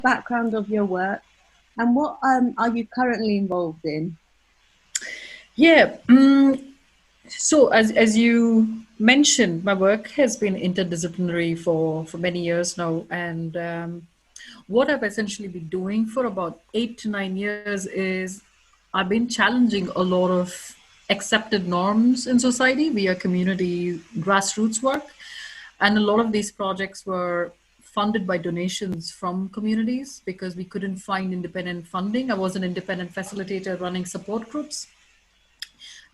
background of your work and what are you currently involved in? Yeah. So as you mentioned, my work has been interdisciplinary for many years now, and what I've essentially been doing for about 8 to 9 years is I've been challenging a lot of accepted norms in society via community grassroots work, and a lot of these projects were funded by donations from communities because we couldn't find independent funding. I was an independent facilitator running support groups.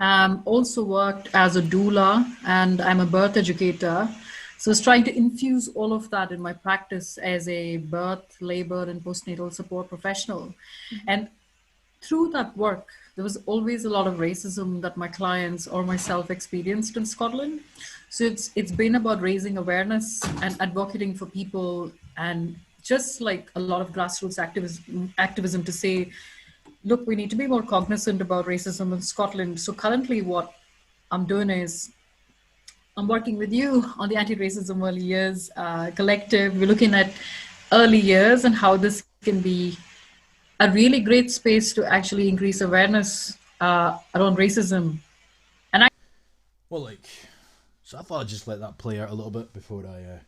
Also worked as a doula, and I'm a birth educator. So I was trying to infuse all of that in my practice as a birth, labor, and postnatal support professional. And through that work, there was always a lot of racism that my clients or myself experienced in Scotland. So it's been about raising awareness and advocating for people, and just like a lot of grassroots activism to say, look, we need to be more cognizant about racism in Scotland. So currently, what I'm doing is I'm working with you on the Anti-Racism Early Years Collective. We're looking at early years and how this can be a really great space to actually increase awareness around racism. And I Well, so I thought I'd just let that play out a little bit before I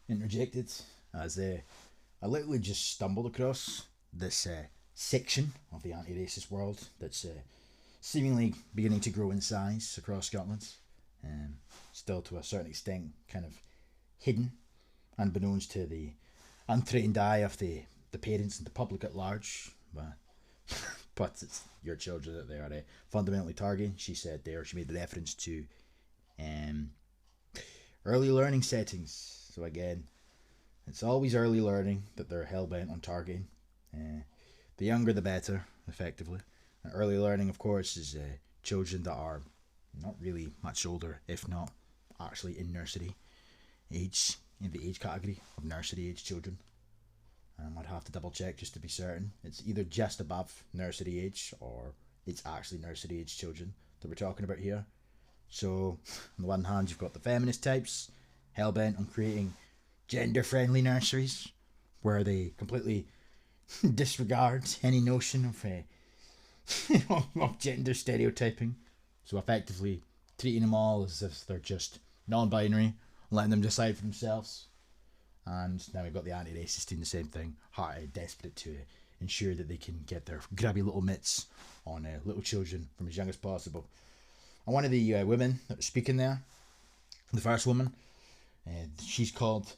interjected, as I literally just stumbled across this section of the anti-racist world that's seemingly beginning to grow in size across Scotland. Still, to a certain extent, kind of hidden, unbeknownst to the untrained eye of the parents and the public at large. But it's your children that they are fundamentally targeting. She said there, she made the reference to um, early learning settings. So again, it's always early learning that they're hell-bent on targeting. The younger the better, effectively. And early learning, of course, is children that are not really much older, if not actually in nursery age, in the age category of nursery age children. I'd have to double check just to be certain. It's either just above nursery age or it's actually nursery age children that we're talking about here. So, on the one hand, you've got the feminist types, hell-bent on creating gender-friendly nurseries, where they completely disregard any notion of gender stereotyping. So effectively treating them all as if they're just non-binary, letting them decide for themselves. And now we've got the anti-racists doing the same thing, hearted, desperate to ensure that they can get their grubby little mitts on little children from as young as possible. And one of the women that was speaking there, the first woman, she's called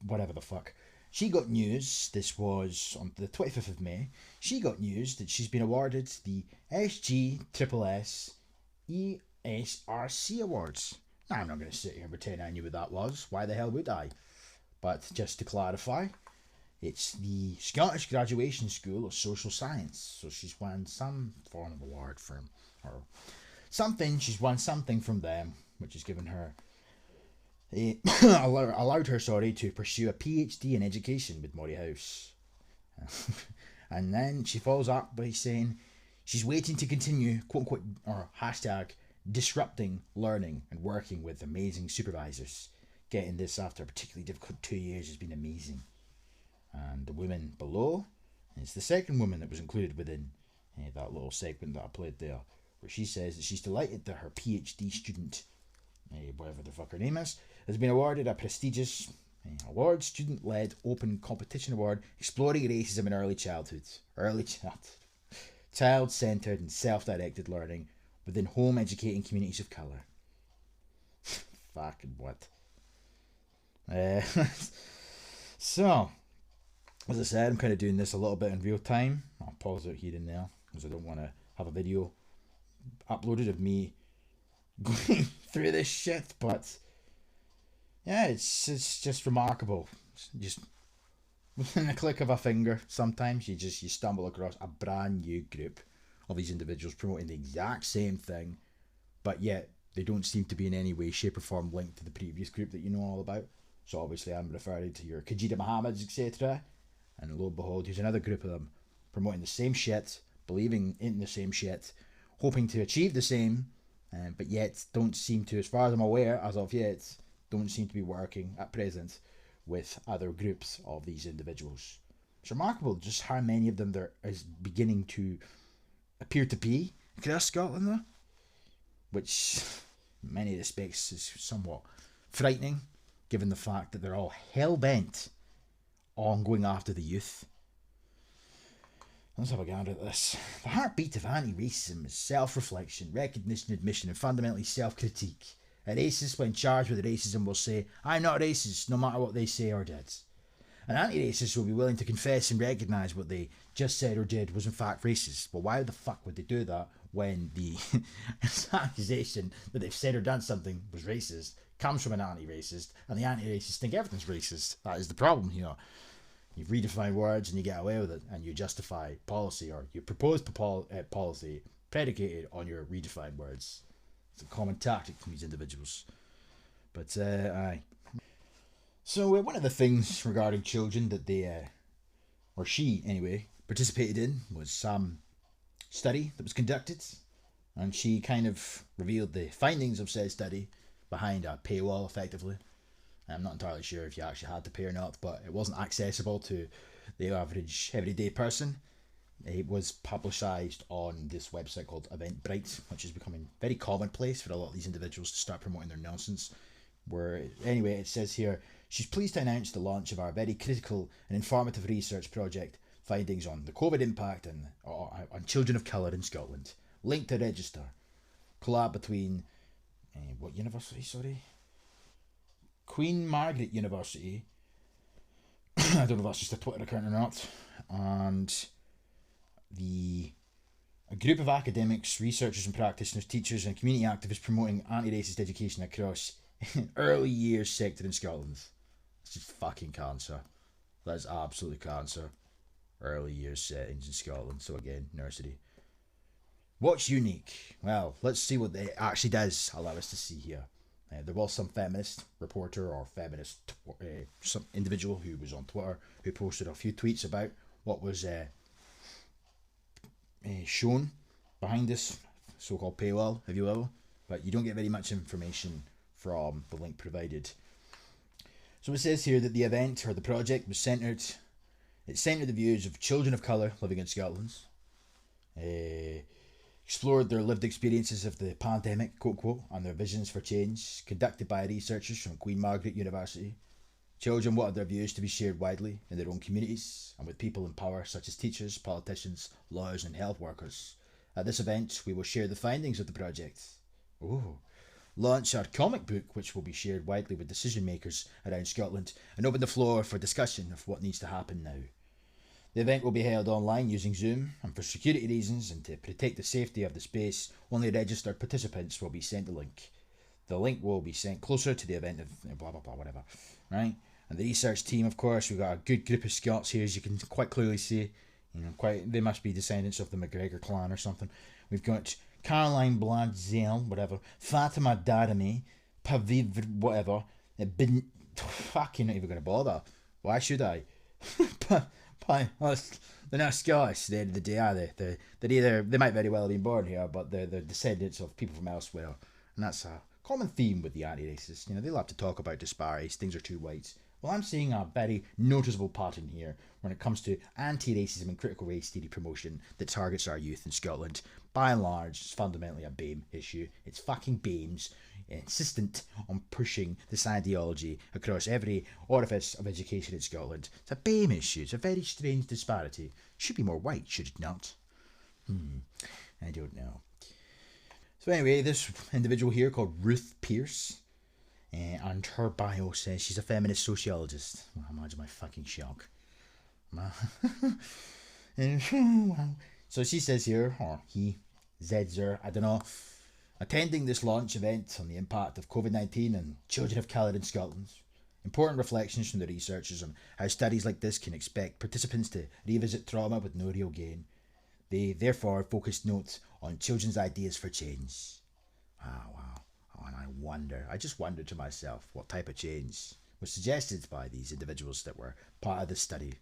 whatever the fuck. She got news, this was on the 25th of May, she got news that she's been awarded the SGSSS ESRC Awards. Now, I'm not going to sit here and pretend I knew what that was. Why the hell would I? But just to clarify, it's the Scottish Graduation School of Social Science. So she's won some form of award from, or something, she's won something from them, which has given her allowed her to pursue a PhD in education with Moray House. And then she follows up by saying she's waiting to continue, quote unquote, or hashtag, disrupting learning and working with amazing supervisors. Getting this after a particularly difficult 2 years has been amazing. And the woman below is the second woman that was included within that little segment that I played there, where she says that she's delighted that her PhD student, whatever the fuck her name is, has been awarded a prestigious award, student-led open competition award, exploring racism in early childhood. Child-centred and self-directed learning within home educating communities of colour. Fucking what? So, as I said, I'm kind of doing this a little bit in real time. I'll pause it here and there because I don't want to have a video uploaded of me going through this shit. But yeah, it's just remarkable. Just within a click of a finger, sometimes you stumble across a brand new group of these individuals promoting the exact same thing, but yet they don't seem to be in any way, shape or form linked to the previous group that you know all about. So obviously I'm referring to your Kajida Mohammeds, etc. And lo and behold, here's another group of them promoting the same shit, believing in the same shit, hoping to achieve the same, but yet don't seem to, as far as I'm aware, as of yet, don't seem to be working at present with other groups of these individuals. It's remarkable just how many of them there is beginning to appear to be across Scotland, though, which in many respects is somewhat frightening, given the fact that they're all hell-bent on going after the youth. Let's have a gander at this. The heartbeat of anti-racism is self-reflection, recognition, admission, and fundamentally self-critique. A racist, when charged with racism, will say, "I'm not racist," no matter what they say or did. An anti-racist will be willing to confess and recognise what they just said or did was in fact racist. But why the fuck would they do that when the accusation that they've said or done something was racist comes from an anti-racist, and the anti-racists think everything's racist? That is the problem here. You redefine words and you get away with it, and you justify policy, or you propose policy predicated on your redefined words. It's a common tactic from these individuals. But, aye. So one of the things regarding children that they, or she anyway, participated in was some study that was conducted, and she kind of revealed the findings of said study behind a paywall, effectively. I'm not entirely sure if you actually had to pay or not, but it wasn't accessible to the average everyday person. It was publicised on this website called Eventbrite, which is becoming very commonplace for a lot of these individuals to start promoting their nonsense. Where, anyway, it says here, she's pleased to announce the launch of our very critical and informative research project, findings on the COVID impact on children of colour in Scotland. Link to register. Collab between, what university, sorry? Queen Margaret University. I don't know if that's just a Twitter account or not. And a group of academics, researchers and practitioners, teachers and community activists promoting anti-racist education across early years sector in Scotland. It's just fucking cancer. That is absolutely cancer. Early years settings in Scotland. So again, nursery. What's unique? Well, let's see what it actually does allow us to see here. There was some feminist reporter or feminist some individual who was on Twitter who posted a few tweets about what was shown behind this so-called paywall, if you will, but you don't get very much information from the link provided. So it says here that the event or the project was centred the views of children of colour living in Scotland, explored their lived experiences of the pandemic, quote quote, and their visions for change, conducted by researchers from Queen Margaret University. Children wanted their views to be shared widely in their own communities and with people in power such as teachers, politicians, lawyers and health workers. At this event, we will share the findings of the project. Launch our comic book, which will be shared widely with decision makers around Scotland, and open the floor for discussion of what needs to happen now. The event will be held online using Zoom, and for security reasons and to protect the safety of the space, only registered participants will be sent the link. The link will be sent closer to the event of blah blah blah whatever, right? And the research team, of course, we've got a good group of Scots here, as you can quite clearly see. They must be descendants of the McGregor clan or something. We've got Caroline Bladsell, whatever, Fatima Daramy, Paviv, whatever. Fucking not even going to bother. Why should I? They're not Scottish. At the end of the day, are they? They might very well have been born here, but they're descendants of people from elsewhere, and that's a common theme with the anti-racists. They love to talk about disparities. Things are too white. Well, I'm seeing a very noticeable pattern here when it comes to anti-racism and critical race theory promotion that targets our youth in Scotland. By and large, it's fundamentally a BAME issue. It's fucking BAMEs insistent on pushing this ideology across every orifice of education in Scotland. It's a BAME issue. It's a very strange disparity. It should be more white, should it not? I don't know. So anyway, this individual here called Ruth Pierce, and her bio says she's a feminist sociologist. Well, imagine my fucking shock. So she says here, or he, Zedzer, I don't know, attending this launch event on the impact of COVID-19 and children of colour in Scotland. Important reflections from the researchers on how studies like this can expect participants to revisit trauma with no real gain. They therefore focused notes on children's ideas for change. Wow. Oh, and I just wondered to myself what type of change was suggested by these individuals that were part of this study.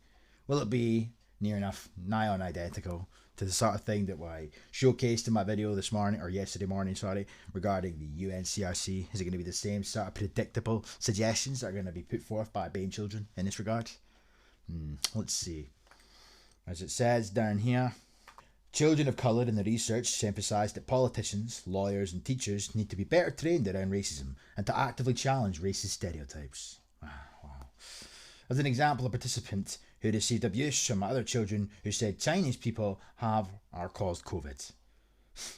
Will it be near enough nigh on identical to the sort of thing that I showcased in my video this morning, or yesterday morning, sorry, regarding the UNCRC. Is it going to be the same sort of predictable suggestions that are going to be put forth by BAME children in this regard? Let's see. As it says down here, children of colour in the research emphasised that politicians, lawyers and teachers need to be better trained around racism and to actively challenge racist stereotypes. Wow. As an example, a participant who received abuse from other children who said Chinese people have or caused COVID.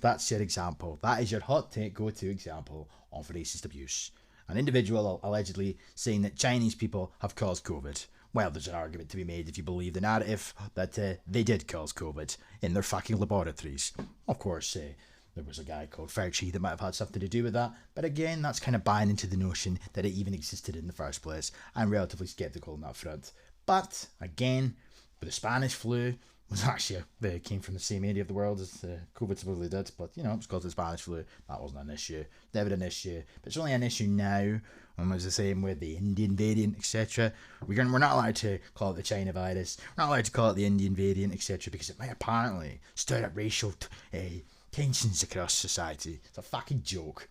That's your example. That is your hot take go-to example of racist abuse. An individual allegedly saying that Chinese people have caused COVID. Well, there's an argument to be made if you believe the narrative that they did cause COVID in their fucking laboratories. Of course, there was a guy called Friere that might have had something to do with that, but again, that's kind of buying into the notion that it even existed in the first place. I'm relatively sceptical on that front. But again, with the Spanish flu, was actually they came from the same area of the world as COVID supposedly did, but you know, it's called the Spanish flu. That wasn't an issue. Never an issue. But it's only an issue now. And it was the same with the Indian variant, etc. We're not allowed to call it the China virus. We're not allowed to call it the Indian variant, etc. Because it might apparently stir up racial tensions across society. It's a fucking joke.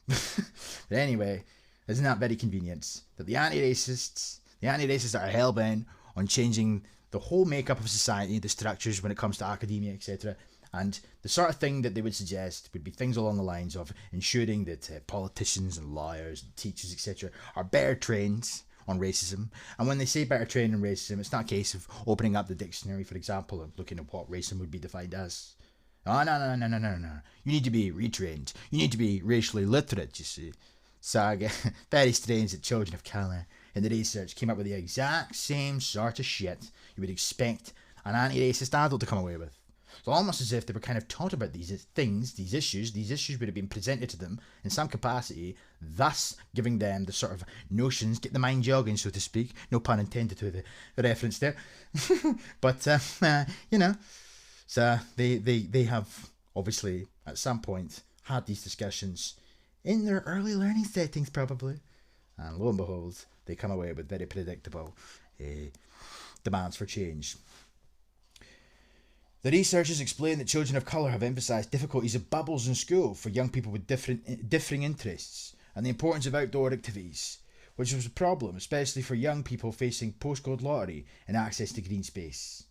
But anyway, isn't that very convenient that the anti-racists are hell-bent on changing the whole makeup of society, the structures when it comes to academia, etc. And the sort of thing that they would suggest would be things along the lines of ensuring that politicians and lawyers and teachers, etc. are better trained on racism. And when they say better trained on racism, it's not a case of opening up the dictionary, for example, and looking at what racism would be defined as. Oh, no. You need to be retrained. You need to be racially literate, you see. So again, very strange that children of colour in the research came up with the exact same sort of shit you would expect an anti-racist adult to come away with. It's almost as if they were kind of taught about these things, these issues would have been presented to them in some capacity, thus giving them the sort of notions, get the mind jogging, so to speak. No pun intended to the reference there. But, you know, so they have obviously at some point had these discussions in their early learning settings probably. And lo and behold, they come away with very predictable demands for change. The researchers explain that children of colour have emphasised difficulties of bubbles in school for young people with differing interests and the importance of outdoor activities, which was a problem, especially for young people facing postcode lottery and access to green space.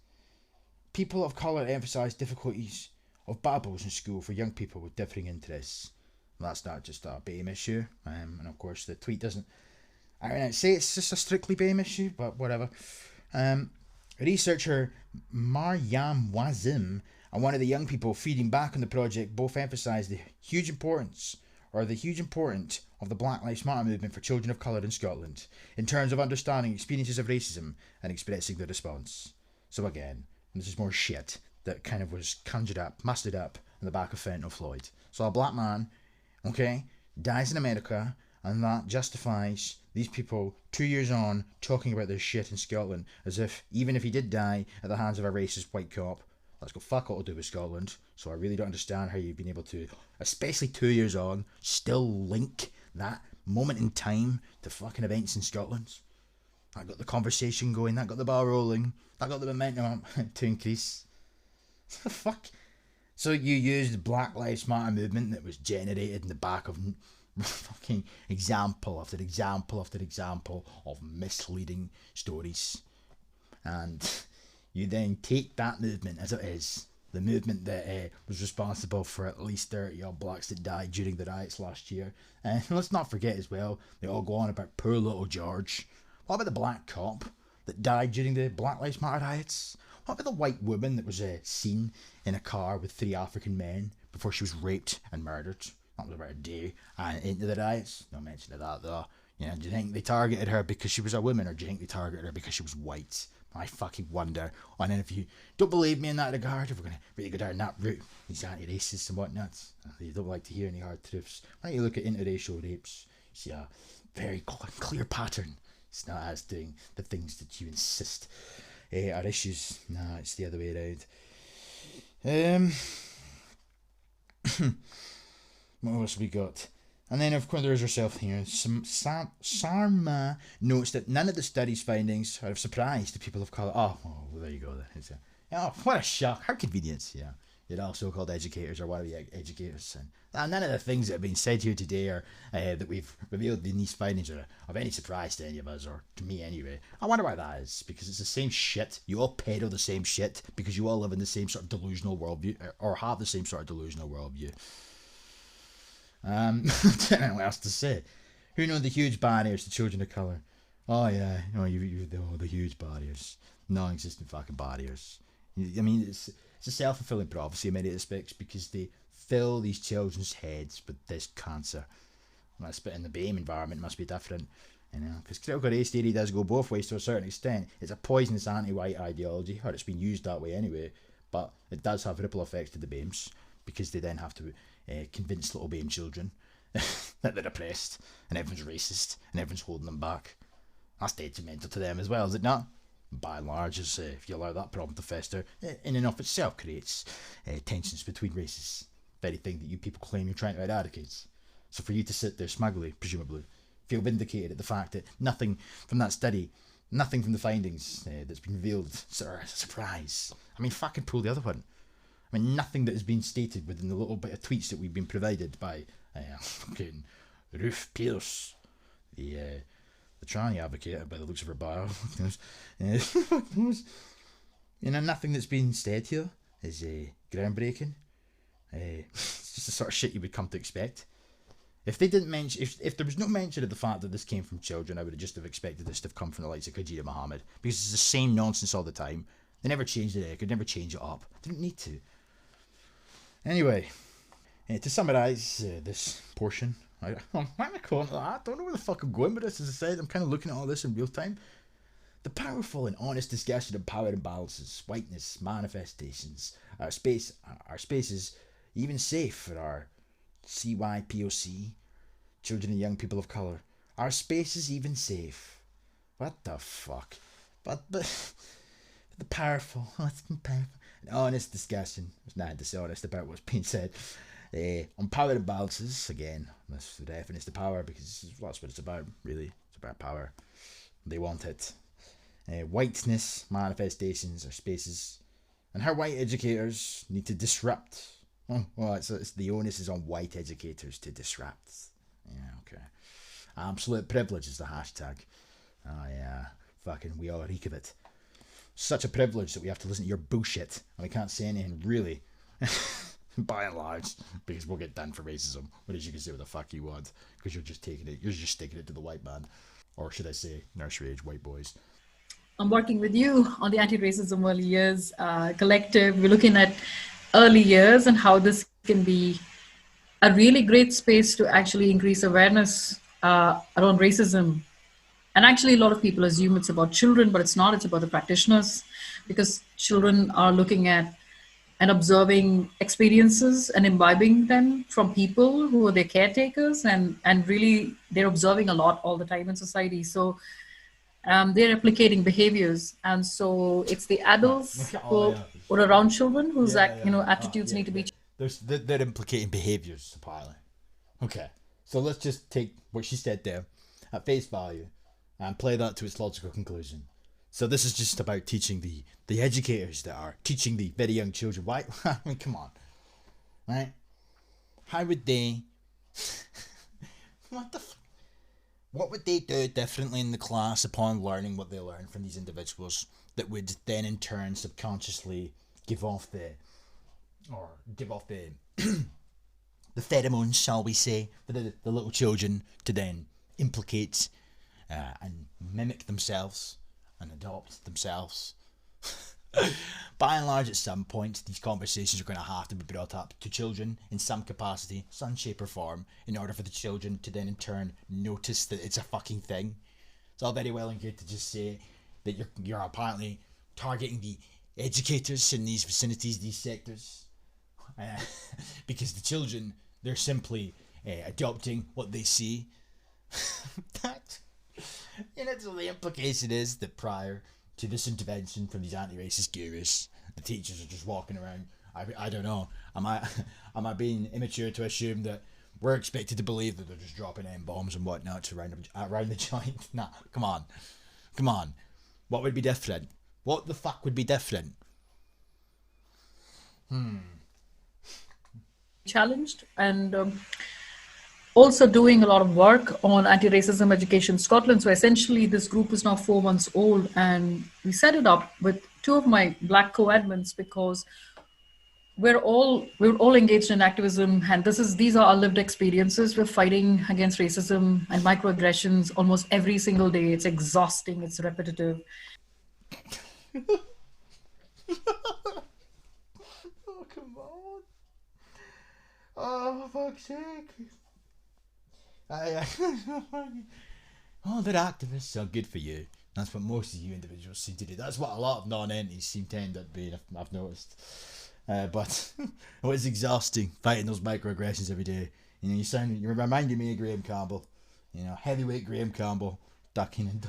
People of colour emphasise difficulties of bubbles in school for young people with differing interests. Well, that's not just a BAME issue, and of course the tweet doesn't. I mean, I'd say it's just a strictly BAME issue, but whatever. Researcher Maryam Wazim and one of the young people feeding back on the project both emphasised the huge importance of the Black Lives Matter movement for children of colour in Scotland in terms of understanding experiences of racism and expressing their response. So again, this is more shit that kind of was conjured up, mustered up in the back of Fentanyl Floyd. So a black man, okay, dies in America, and that justifies these people 2 years on talking about this shit in Scotland as if even if he did die at the hands of a racist white cop, that's got fuck all to do with Scotland. So I really don't understand how you've been able to, especially 2 years on, still link that moment in time to fucking events in Scotland. That got the conversation going, that got the ball rolling, that got the momentum up to increase. What the fuck? So you used the Black Lives Matter movement that was generated in the back of fucking example after example after example of misleading stories, and you then take that movement as it is, the movement that was responsible for at least 30 odd blacks that died during the riots last year, and let's not forget as well, they all go on about poor little George. What about the black cop that died during the Black Lives Matter riots? What about the white woman that was seen in a car with 3 African men before she was raped and murdered? That was about a day into the riots. No mention of that though. You know, do you think they targeted her because she was a woman, or do you think they targeted her because she was white? I fucking wonder. And then if you don't believe me in that regard, if we're going to really go down that route, these anti-racists and whatnot, they don't like to hear any hard truths. Why don't you look at interracial rapes? You see a very clear pattern. It's not as doing the things that you insist are issues. No, it's the other way around. What else have we got? And then, of course, there's herself here. Sarma notes that none of the study's findings are of surprise to people of colour. Oh, well, there you go. Oh, what a shock. How convenient. Yeah. You're all so-called educators or whatever educators. And none of the things that have been said here today are that we've revealed in these findings are of any surprise to any of us, or to me anyway. I wonder why that is, because it's the same shit. You all peddle the same shit because you all live in the same sort of delusional worldview, or have the same sort of delusional worldview. I don't know what else to say. Who know the huge barriers to children of colour? Oh yeah, the huge barriers. Non-existent fucking barriers. I mean, it's a self-fulfilling prophecy in many respects, because they fill these children's heads with this cancer. But in the BAME environment, it must be different, because critical race theory does go both ways to a certain extent. It's a poisonous anti-white ideology, or it's been used that way anyway, but it does have ripple effects to the BAMEs, because they then have to convince little BAME children that they're oppressed, and everyone's racist, and everyone's holding them back. That's detrimental to them as well, is it not? By and large, if you allow that problem to fester, in and of itself creates tensions between races. Very thing that you people claim you're trying to eradicate. So for you to sit there smugly, presumably, feel vindicated at the fact that nothing from that study, nothing from the findings that's been revealed are a surprise. I mean, fucking pull the other one. I mean, nothing that has been stated within the little bit of tweets that we've been provided by fucking Ruth Pierce, the tranny advocate, by the looks of her bio. Nothing that's been said here is groundbreaking. It's just the sort of shit you would come to expect. If they didn't mention, if there was no mention of the fact that this came from children, I would have just have expected this to have come from the likes of Khadija Mohammed, because it's the same nonsense all the time. They never changed it. They could never change it up. They didn't need to. Anyway, to summarise this portion, I don't know where the fuck I'm going with this. As I said, I'm kind of looking at all this in real time. The powerful and honest discussion of power imbalances, whiteness, manifestations, our spaces, even safe for our CYPOC, children and young people of colour. Our spaces even safe. What the fuck? But the powerful, an honest discussion. There's nothing dishonest about what's being said. On power imbalances, again, that's the definition of power, because that's what it's about, really. It's about power. They want it. Whiteness, manifestations, or spaces, and how white educators need to disrupt. It's the onus is on white educators to disrupt. Yeah, okay. Absolute privilege is the hashtag. Oh yeah, fucking we all reek of it. Such a privilege that we have to listen to your bullshit, and we can't say anything really. By and large, because we'll get done for racism. Whereas you can say what the fuck you want, because you're just sticking it to the white man, or should I say, nursery age white boys. I'm working with you on the Anti-Racism Early Years Collective. We're looking at early years and how this can be a really great space to actually increase awareness around racism. And actually, a lot of people assume it's about children, but it's not. It's about the practitioners, because children are looking at and observing experiences and imbibing them from people who are their caretakers, and really they're observing a lot all the time in society. So they're replicating behaviors, and so it's the adults who are around children whose attitudes need to be changed. They're implicating behaviors, apparently. Okay, so let's just take what she said there at face value and play that to its logical conclusion. So this is just about teaching the educators that are teaching the very young children. Why? I mean, come on, right? How would they? What would they do differently in the class upon learning what they learn from these individuals that would then in turn subconsciously give off the the pheromones, shall we say, for the little children to then implicate and mimic themselves and adopt themselves. By and large, at some point, these conversations are going to have to be brought up to children in some capacity, some shape or form, in order for the children to then in turn notice that it's a fucking thing. It's all very well and good to just say that you're apparently targeting the educators in these vicinities, these sectors, because the children, they're simply adopting what they see. So the implication is that prior to this intervention from these anti-racist gurus, the teachers are just walking around. I don't know. Am I being immature to assume that we're expected to believe that they're just dropping bombs and whatnot around the joint? Nah, come on. What would be different? What the fuck would be different? challenged, and also doing a lot of work on anti-racism education in Scotland. So essentially this group is now 4 months old, and we set it up with two of my Black co-admins because we're all engaged in activism, and these are our lived experiences. We're fighting against racism and microaggressions almost every single day. It's exhausting, it's repetitive. Oh, come on. Oh, for fuck's sake. Oh, they're activists, so good for you. That's what most of you individuals seem to do. That's what a lot of non-entities seem to end up being, I've noticed. But it's exhausting fighting those microaggressions every day. You know, you're reminding me of Graham Campbell. You know, heavyweight Graham Campbell, ducking and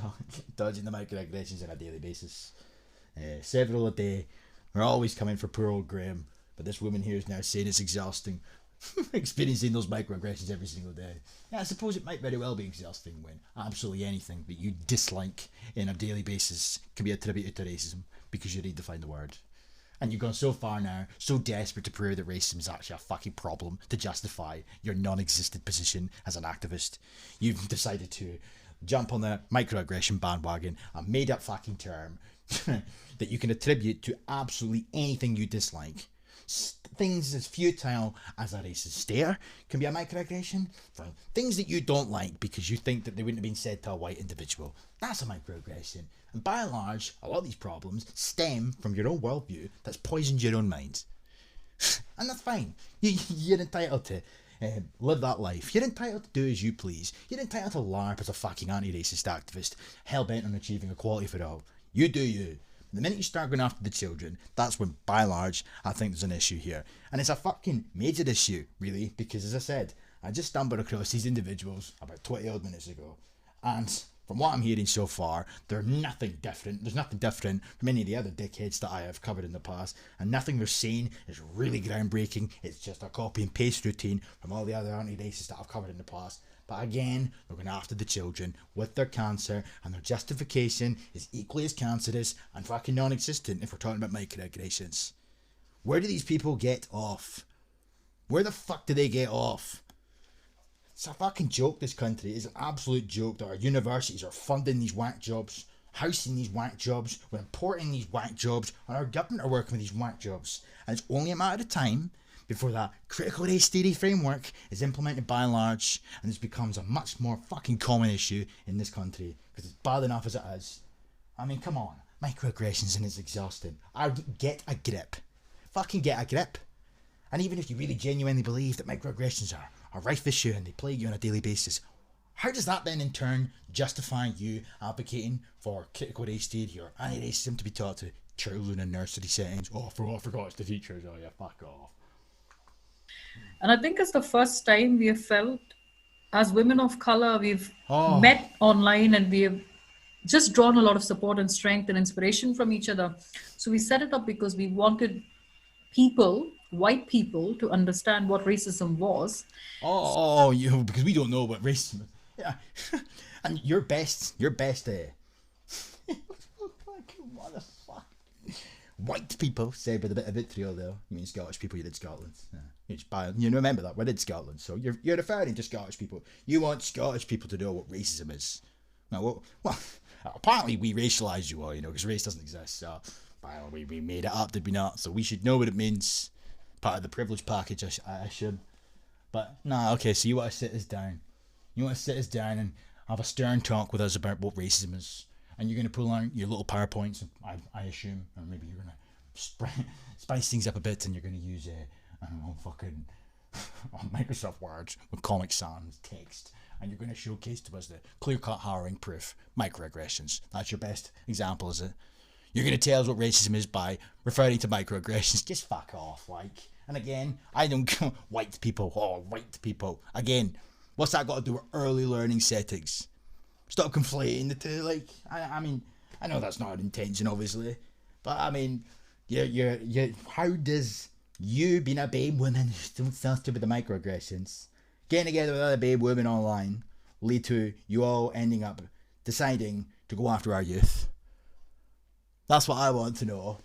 dodging the microaggressions on a daily basis. Several a day. We're always coming for poor old Graham. But this woman here is now saying it's exhausting. Experiencing those microaggressions every single day. Yeah, I suppose it might very well be exhausting when absolutely anything that you dislike in a daily basis can be attributed to racism because you redefine the word. And you've gone so far now, so desperate to prove that racism is actually a fucking problem to justify your non-existent position as an activist. You've decided to jump on the microaggression bandwagon, a made-up fucking term that you can attribute to absolutely anything you dislike. Things as futile as a racist stare can be a microaggression. Things that you don't like because you think that they wouldn't have been said to a white individual, that's a microaggression. And by and large, a lot of these problems stem from your own worldview that's poisoned your own mind. And that's fine. You're entitled to live that life. You're entitled to do as you please. You're entitled to LARP as a fucking anti-racist activist, hell-bent on achieving equality for all. You do you. The minute you start going after the children, that's when, by and large, I think there's an issue here. And it's a fucking major issue, really, because as I said, I just stumbled across these individuals about 20 odd minutes ago. And from what I'm hearing so far, they're nothing different. There's nothing different from any of the other dickheads that I have covered in the past. And nothing they're saying is really groundbreaking. It's just a copy and paste routine from all the other anti-racists that I've covered in the past. But again, they're going after the children with their cancer, and their justification is equally as cancerous and fucking non-existent if we're talking about microaggressions. Where do these people get off? Where the fuck do they get off? It's a fucking joke, this country. It's an absolute joke that our universities are funding these whack jobs, housing these whack jobs, we're importing these whack jobs, and our government are working with these whack jobs. And it's only a matter of time before that critical race theory framework is implemented by and large, and this becomes a much more fucking common issue in this country, because it's bad enough as it is. I mean, come on, microaggressions and it's exhausting. Get a grip. Fucking get a grip. And even if you really genuinely believe that microaggressions are a rife issue and they plague you on a daily basis, how does that then in turn justify you advocating for critical race theory or anti-racism to be taught to children in nursery settings? Oh, I forgot it's the teachers. Oh yeah, fuck off. And I think it's the first time we have felt, as women of color, we've met online and we have just drawn a lot of support and strength and inspiration from each other. So we set it up because we wanted people, white people, to understand what racism was. Because we don't know what racism is. Yeah. And your best fucking motherfucker. White people, said with a bit of vitriol though. You mean Scottish people, you did Scotland. Yeah. You remember that, we did Scotland. So you're referring to Scottish people. You want Scottish people to know what racism is. Now, well, apparently we racialised you all, because race doesn't exist. So we made it up, did we not? So we should know what it means. Part of the privilege package, I assume. But, okay, so you want to sit us down. You want to sit us down and have a stern talk with us about what racism is. And you're going to pull out your little PowerPoints, I assume, or maybe you're going to spice things up a bit and you're going to use, fucking Microsoft Word with Comic Sans text. And you're going to showcase to us the clear-cut, harrowing proof, microaggressions. That's your best example, is it? You're going to tell us what racism is by referring to microaggressions. Just fuck off, And again, I don't white people. Again, what's that got to do with early learning settings? Stop conflating the two. I mean, I know that's not an intention, obviously, but I mean, you're. How does you being a babe woman don't sound stupid with the microaggressions, getting together with other babe women online, lead to you all ending up deciding to go after our youth? That's what I want to know.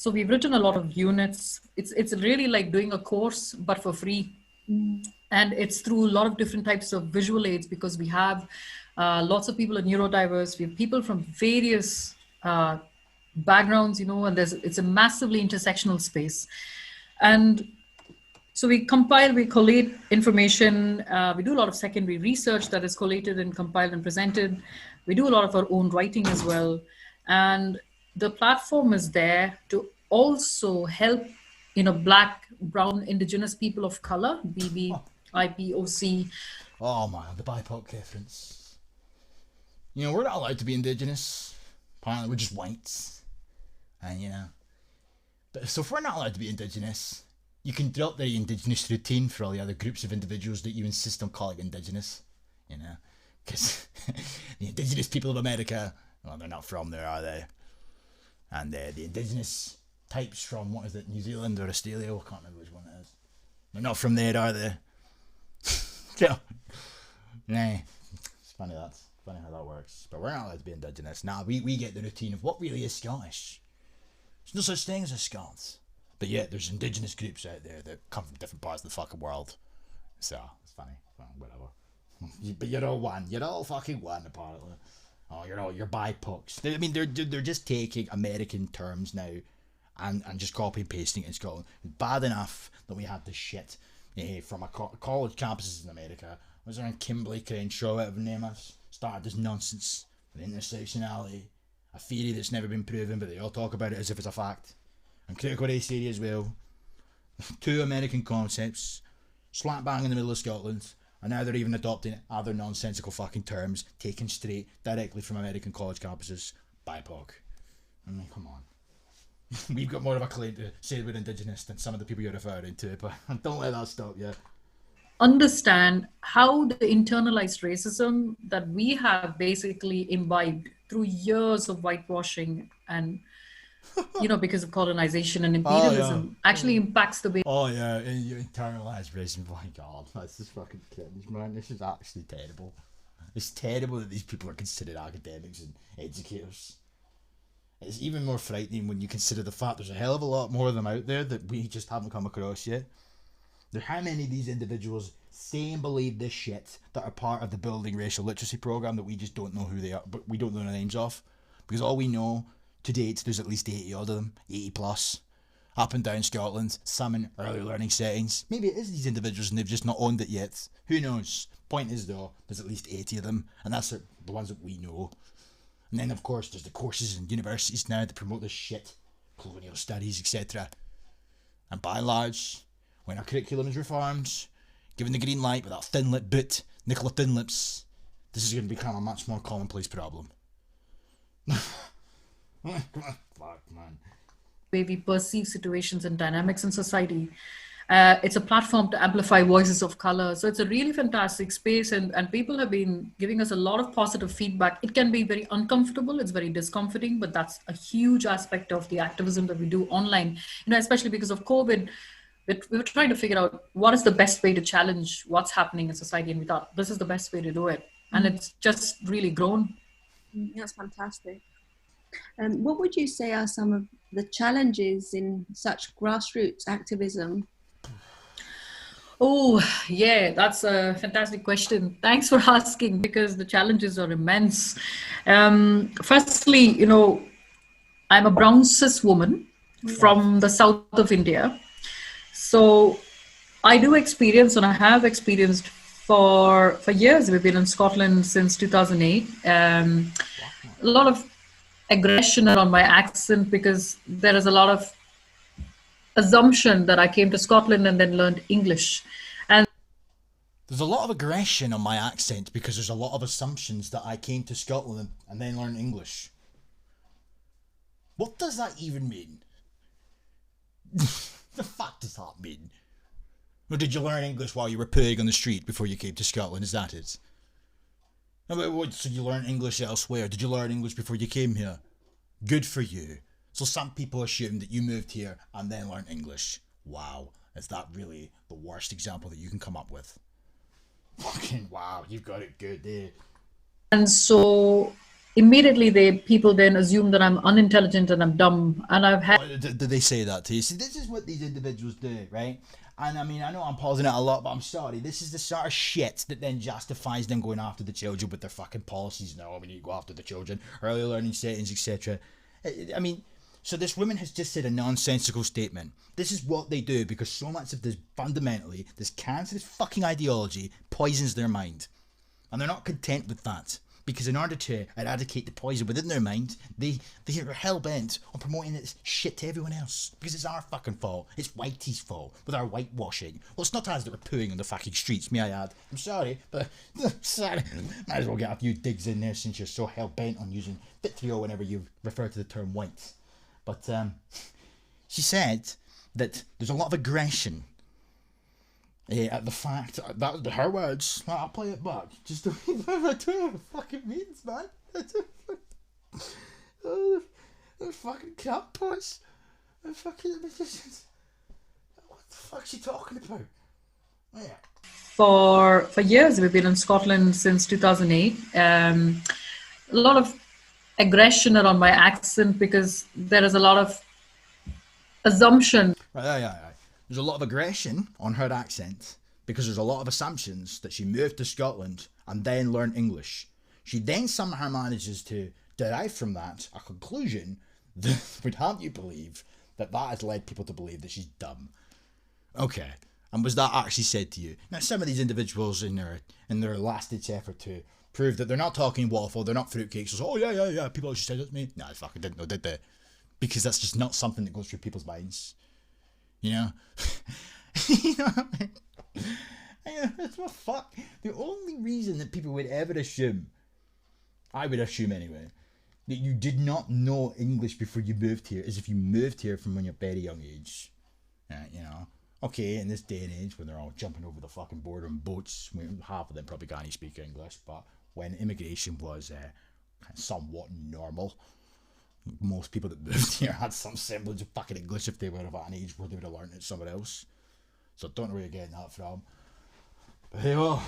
So we've written a lot of units. It's really like doing a course, but for free. And it's through a lot of different types of visual aids, because we have lots of people are neurodiverse. We have people from various backgrounds, you know, and it's a massively intersectional space. And so we compile, we collate information. We do a lot of secondary research that is collated and compiled and presented. We do a lot of our own writing as well. And the platform is there to also help, you know, Black, brown, indigenous people of color, BBIPOC. Oh man, the BIPOC reference. You know, we're not allowed to be indigenous. Apparently we're just whites. And you know. But so if we're not allowed to be indigenous, you can drop the indigenous routine for all the other groups of individuals that you insist on calling indigenous. You know. Because the indigenous people of America, well, they're not from there, are they? And the indigenous types from, what is it, New Zealand or Australia? I can't remember which one it is. They're not from there, are they? No. Nah. It's funny how that works. But we're not allowed to be indigenous. Nah, we get the routine of what really is Scottish. There's no such thing as a Scots. But yet there's indigenous groups out there that come from different parts of the fucking world. So, it's funny. Well, whatever. But you're all one. You're all fucking one, apparently. Oh, you're BIPOCs. I mean, they're just taking American terms now and just copy and pasting it in Scotland. Bad enough that we had this shit from a college campuses in America. Was there in Kimberley, Crenshaw, whatever the name is? Started this nonsense with intersectionality, a theory that's never been proven, but they all talk about it as if it's a fact. And critical race theory as well. Two American concepts, slap bang in the middle of Scotland. And now they're even adopting other nonsensical fucking terms taken straight directly from American college campuses. BIPOC. I mean, come on. We've got more of a claim to say we're indigenous than some of the people you're referring to, but don't let that stop you. Understand how the internalized racism that we have basically imbibed through years of whitewashing and, you know, because of colonization and imperialism, actually impacts the way. Oh yeah, you internalize racism. My God, that's just fucking cringe, man. This is actually terrible. It's terrible that these people are considered academics and educators. It's even more frightening when you consider the fact there's a hell of a lot more of them out there that we just haven't come across yet. How many of these individuals say and believe this shit that are part of the building racial literacy program that we just don't know who they are, but we don't know the names of, because all we know to date, there's at least 80 odd of them, 80 plus, up and down Scotland, some in early learning settings. Maybe it is these individuals and they've just not owned it yet. Who knows? Point is though, there's at least 80 of them, and that's the ones that we know. And then of course there's the courses in universities now that promote this shit, colonial studies, etc. And by and large, when our curriculum is reformed, given the green light with that thin lip boot, Nicola Thin Lips, this is going to become a much more commonplace problem. Fuck, man. Way we perceive situations and dynamics in society. It's a platform to amplify voices of color. So it's a really fantastic space, and people have been giving us a lot of positive feedback. It can be very uncomfortable, it's very discomforting, but that's a huge aspect of the activism that we do online. You know, especially because of COVID, we were trying to figure out what is the best way to challenge what's happening in society, and we thought this is the best way to do it. And it's just really grown. That's fantastic. What would you say are some of the challenges in such grassroots activism? Oh, yeah, that's a fantastic question. Thanks for asking, because the challenges are immense. Firstly, you know, I'm a brown cis woman from the south of India. So I do experience, and I have experienced for years. We've been in Scotland since 2008. A lot of aggression around my accent, because there is a lot of assumption that I came to Scotland and then learned English. And there's a lot of aggression on my accent because there's a lot of assumptions that I came to Scotland and then learned English. What does that even mean? The fuck does that mean? Or did you learn English while you were pooing on the street before you came to Scotland? Is that it? So you learned English elsewhere? Did you learn English before you came here? Good for you. So some people assume that you moved here and then learned English. Wow. Is that really the worst example that you can come up with? Fucking wow, you've got it good there. And so immediately people then assume that I'm unintelligent and I'm dumb. And I've had... Did they say that to you? See, this is what these individuals do, right? And I mean, I know I'm pausing it a lot, but I'm sorry. This is the sort of shit that then justifies them going after the children with their fucking policies. No, we need to go after the children, early learning settings, etc. I mean, so this woman has just said a nonsensical statement. This is what they do because so much of this, fundamentally, this cancerous fucking ideology poisons their mind. And they're not content with that. Because in order to eradicate the poison within their mind, they are hell-bent on promoting this shit to everyone else. Because it's our fucking fault. It's Whitey's fault with our whitewashing. Well, it's not us that we're pooing on the fucking streets, may I add. I'm sorry, but... sorry. Might as well get a few digs in there since you're so hell-bent on using vitriol whenever you refer to the term white. But, she said that there's a lot of aggression at the fact that her words. I'll play it back. Just I don't know what it fucking means, man. Oh, the fucking crackpots. The fucking magicians. What the fuck's she talking about? Yeah. For years, we've been in Scotland since 2008. A lot of aggression around my accent because there is a lot of assumption. Right. There's a lot of aggression on her accent because there's a lot of assumptions that she moved to Scotland and then learned English. She then somehow manages to derive from that a conclusion that would have you believe that has led people to believe that she's dumb. Okay, and was that actually said to you? Now, some of these individuals in their last-ditch effort to prove that they're not talking waffle, they're not fruitcakes, so, oh yeah, people actually said that to me. No, I fucking didn't know, did they? Because that's just not something that goes through people's minds. You know? You know what I mean? It's what fuck. The only reason that people would ever assume, I would assume anyway, that you did not know English before you moved here is if you moved here from when you're very young age. You know? Okay, in this day and age when they're all jumping over the fucking border in boats, half of them probably can't speak English, but when immigration was somewhat normal, most people that moved here had some semblance of fucking English if they were of an age where they would have learned it somewhere else. So I don't know where you're getting that from. But hey, well.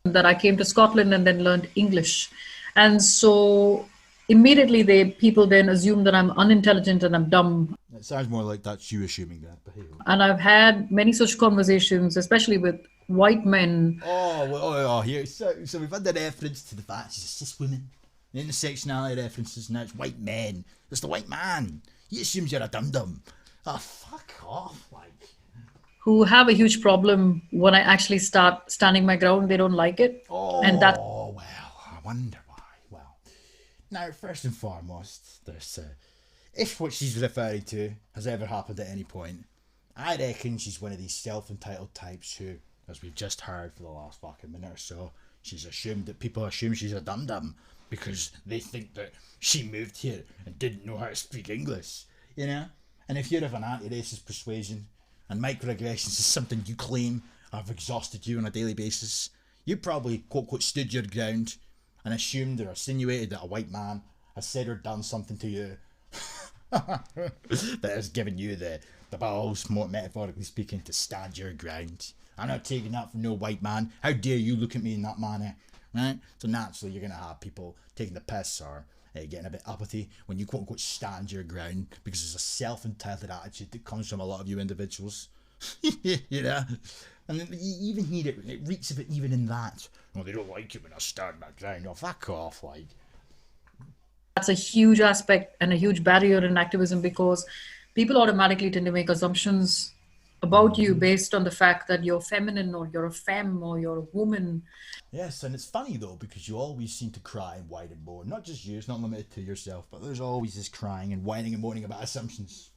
That I came to Scotland and then learned English. And so immediately people then assume that I'm unintelligent and I'm dumb. It sounds more like that's you assuming that. But hey, well. And I've had many such conversations, especially with white men. Here. So we've had the reference to the fact she's a cis woman. The intersectionality references, now it's white men. It's the white man. He assumes you're a dum-dum. Oh, fuck off, like. Who have a huge problem when I actually start standing my ground. They don't like it. Oh, and that. Well, I wonder why. Well, now, first and foremost, there's if what she's referring to has ever happened at any point, I reckon she's one of these self-entitled types who, as we've just heard for the last fucking minute or so, she's assumed that people assume she's a dum-dum because they think that she moved here and didn't know how to speak English, you know? And if you're of an anti-racist persuasion and microaggressions is something you claim have exhausted you on a daily basis, you probably quote-unquote stood your ground and assumed or insinuated that a white man has said or done something to you that has given you the balls, more metaphorically speaking, to stand your ground. I'm not taking that from no white man. How dare you look at me in that manner? Right? So naturally you're going to have people taking the piss or getting a bit uppity when you quote unquote stand your ground, because there's a self-entitled attitude that comes from a lot of you individuals. You know? And you even hear it reeks of it even in that. Oh, they don't like it when I stand my ground. Oh, fuck off, like. That's a huge aspect and a huge barrier in activism, because people automatically tend to make assumptions about you based on the fact that you're feminine or you're a femme or you're a woman. Yes, and it's funny though, because you always seem to cry and whine and moan. Not just you, it's not limited to yourself, but there's always this crying and whining and moaning about assumptions.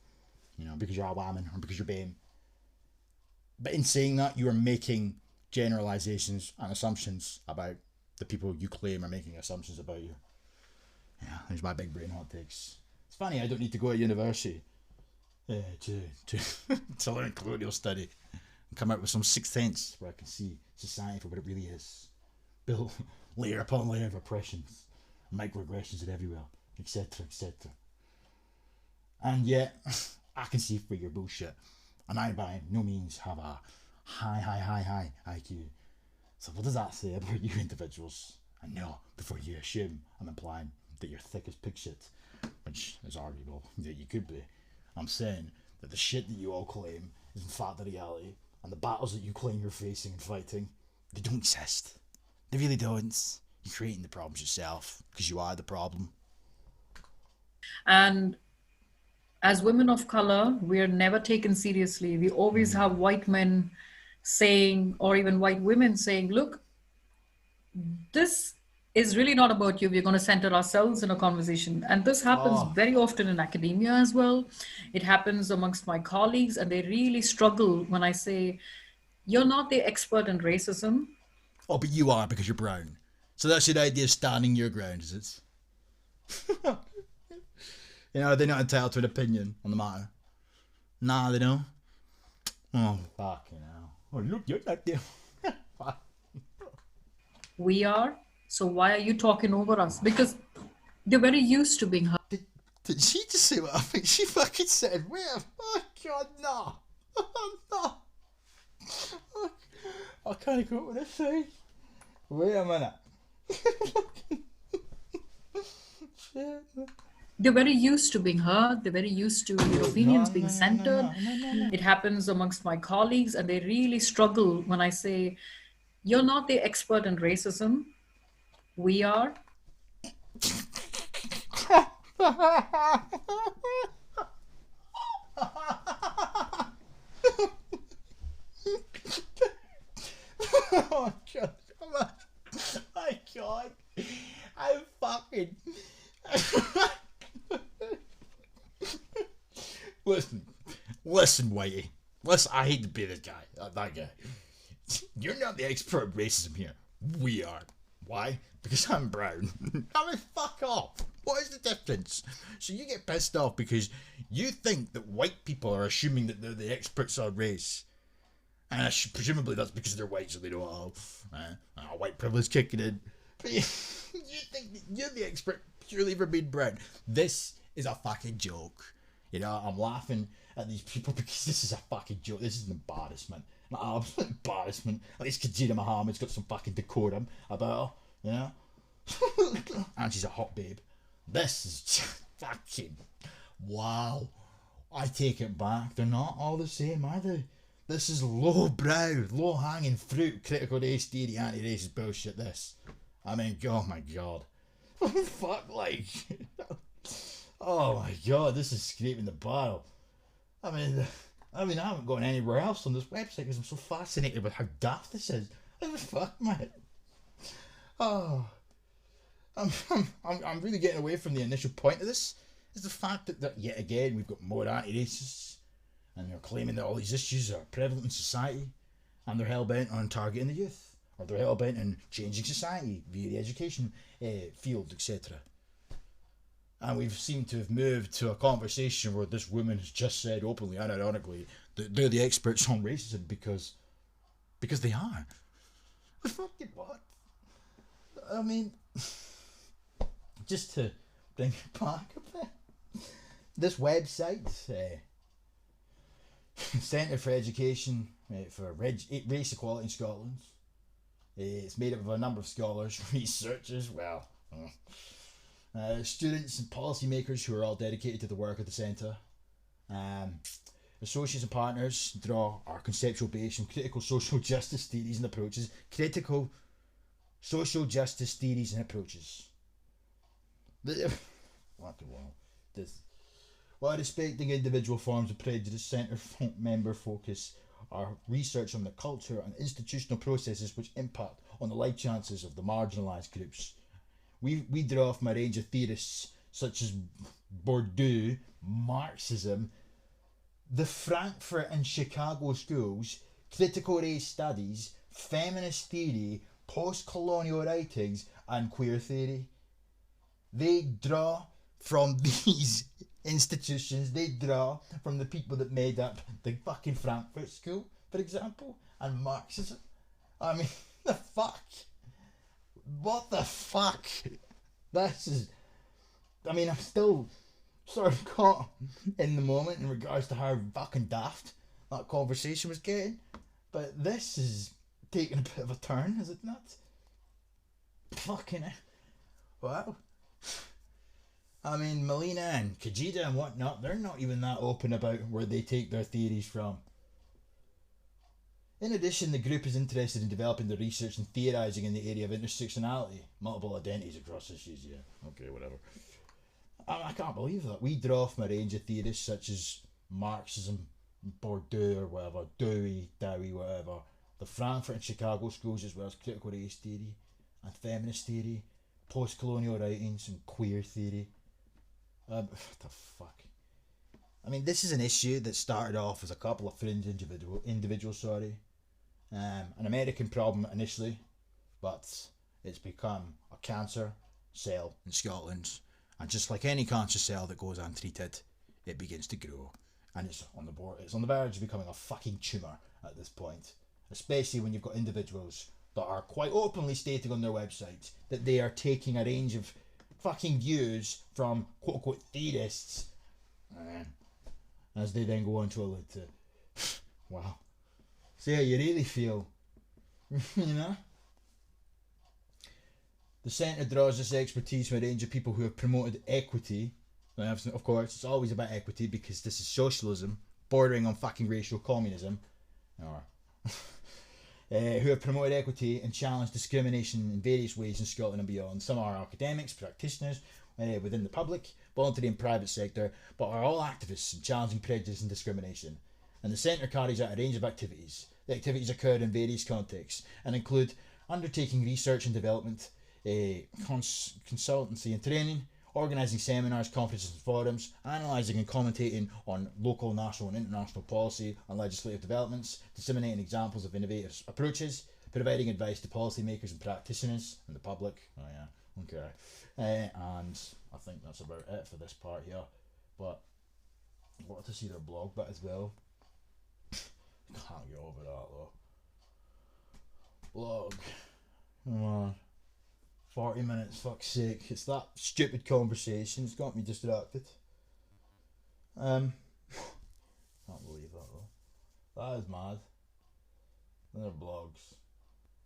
You know, because you're a woman or because you're BAME. But in saying that, you are making generalizations and assumptions about the people you claim are making assumptions about you. Yeah, there's my big brain hot takes. It's funny, I don't need to go to university to learn colonial study and come out with some sixth sense where I can see society for what it really is. Built layer upon layer of oppressions, microaggressions are everywhere, etc, etc. And yet, I can see through your bullshit, and I by no means have a high IQ. So what does that say about you individuals? And no, before you assume I'm implying that you're thick as pig shit, which is arguable that you could be, I'm saying that the shit that you all claim is in fact the reality, and the battles that you claim you're facing and fighting, they don't exist. They really don't. You're creating the problems yourself, because you are the problem. And as women of color, we are never taken seriously. We always have white men saying, or even white women saying, look, this is really not about you. We're going to center ourselves in a conversation. And this happens very often in academia as well. It happens amongst my colleagues, and they really struggle when I say, you're not the expert in racism. Oh, but you are, because you're brown. So that's your idea of standing your ground, is it? You know, they're not entitled to an opinion on the matter. Nah, they don't. Oh, fuck, you know. Oh, look, you're not there. We are. So why are you talking over us? Because they're very used to being heard. Did she just say what I think she fucking said? Wait, oh God, no. No. I can't go with this thing. Wait a minute. Shit. They're very used to being heard. They're very used to their opinions being centered. It happens amongst my colleagues, and they really struggle when I say, you're not the expert in racism. We are. Oh, God. My God. I'm fucking... Listen, Whitey. Listen, I hate to be this guy, that guy. You're not the expert in racism here. We are. Why? Because I'm brown. I mean, fuck off. What is the difference? So you get pissed off because you think that white people are assuming that they're the experts on race. And presumably that's because they're white, so they don't have white privilege kicking in. But you think that you're the expert purely for being brown. This is a fucking joke. You know, I'm laughing at these people because this is a fucking joke. This is an embarrassment. An absolute embarrassment. At least Khadija Mohammed's got some fucking decorum about her, you know? And she's a hot babe. This is just fucking... Wow. I take it back. They're not all the same, are they? This is low-brow, low-hanging fruit, critical race theory, anti-racist bullshit, this. I mean, oh my God. Fuck, like... Oh my God, this is scraping the barrel. I mean, I haven't gone anywhere else on this website because I'm so fascinated with how daft this is. What the fuck, man? Oh, I'm really getting away from the initial point of this. Is the fact that yet again we've got more anti-racists, and they're claiming that all these issues are prevalent in society, and they're hell bent on targeting the youth, or they're hell bent on changing society via the education field, etc. And we've seemed to have moved to a conversation where this woman has just said openly and ironically that they're the experts on racism because they are. Fucking what? I mean, just to bring it back a bit, this website, Centre for Education for Race Equality in Scotland, it's made up of a number of scholars, researchers, students and policymakers who are all dedicated to the work of the centre. Associates and partners draw our conceptual base from critical social justice theories and approaches. Critical social justice theories and approaches. While respecting individual forms of prejudice, centre member focus our research on the culture and institutional processes which impact on the life chances of the marginalised groups. We draw from a range of theorists such as Bourdieu, Marxism, the Frankfurt and Chicago schools, critical race studies, feminist theory, post-colonial writings, and queer theory. They draw from these institutions, they draw from the people that made up the fucking Frankfurt School, for example, and Marxism. I mean, the fuck? What the fuck? This is... I mean, I'm still sort of caught in the moment in regards to how fucking daft that conversation was getting. But this is taking a bit of a turn, is it not? Fucking hell. Wow. I mean, Melina and Kajida and whatnot, they're not even that open about where they take their theories from. In addition, the group is interested in developing the research and theorizing in the area of intersectionality, multiple identities across issues, yeah. Okay, whatever. I can't believe that. We draw from a range of theorists such as Marxism, Bourdieu or whatever, Dewey, whatever, the Frankfurt and Chicago schools as well as critical race theory and feminist theory, post-colonial writings and queer theory. What the fuck? I mean, this is an issue that started off as a couple of fringe individuals, an American problem initially, but it's become a cancer cell in Scotland, and just like any cancer cell that goes untreated, it begins to grow, and it's on the verge of becoming a fucking tumour at this point, especially when you've got individuals that are quite openly stating on their websites that they are taking a range of fucking views from quote unquote theorists, as they then go on to allude to. Wow. So yeah, you really feel, you know? The centre draws this expertise from a range of people who have promoted equity. Of course, it's always about equity because this is socialism, bordering on fucking racial communism. Or who have promoted equity and challenged discrimination in various ways in Scotland and beyond. Some are academics, practitioners within the public, voluntary and private sector, but are all activists in challenging prejudice and discrimination. And the centre carries out a range of activities. The activities occur in various contexts and include undertaking research and development, consultancy and training, organising seminars, conferences and forums, analysing and commentating on local, national and international policy and legislative developments, disseminating examples of innovative approaches, providing advice to policymakers and practitioners and the public. Oh yeah, okay. And I think that's about it for this part here. But I wanted to see their blog bit as well. Can't get over that though. Blog. Come on. 40 minutes, fuck's sake. It's that stupid conversation. It's got me distracted. Can't believe that though. That is mad. They're blogs.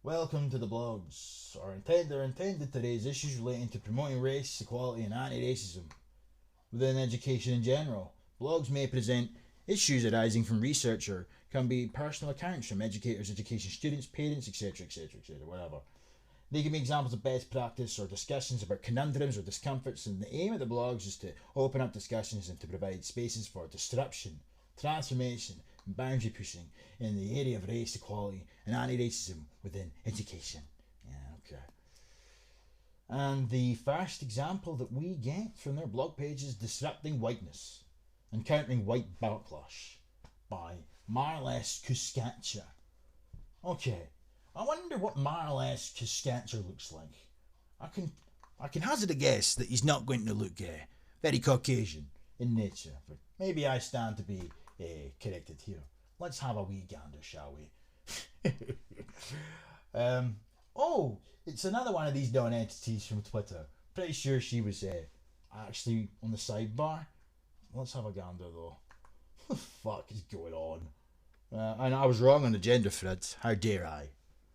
Welcome to the blogs. They're intended to raise issues relating to promoting race, equality and anti-racism within education in general. Blogs may present issues arising from research or can be personal accounts from educators, education students, parents, etc, whatever. They can be examples of best practice or discussions about conundrums or discomforts, and the aim of the blogs is to open up discussions and to provide spaces for disruption, transformation and boundary pushing in the area of race, equality and anti-racism within education. Yeah, okay. And the first example that we get from their blog page is Disrupting Whiteness and Countering White Backlash by Marles Kuskatcher. Okay, I wonder what Marles Kuskatcher looks like. I can hazard a guess that he's not going to look very Caucasian in nature, but maybe I stand to be corrected here. Let's have a wee gander, shall we? Oh, it's another one of these non-entities from Twitter. Pretty sure she was actually on the sidebar. Let's have a gander though. What the fuck is going on? And I was wrong on the gender thread. How dare I?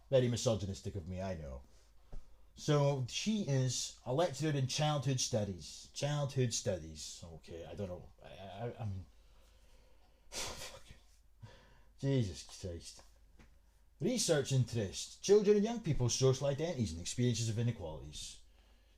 Very misogynistic of me, I know. So she is a lecturer in childhood studies. Childhood studies. Okay, I don't know. I mean, Jesus Christ. Research interests. Children and young people's social identities and experiences of inequalities.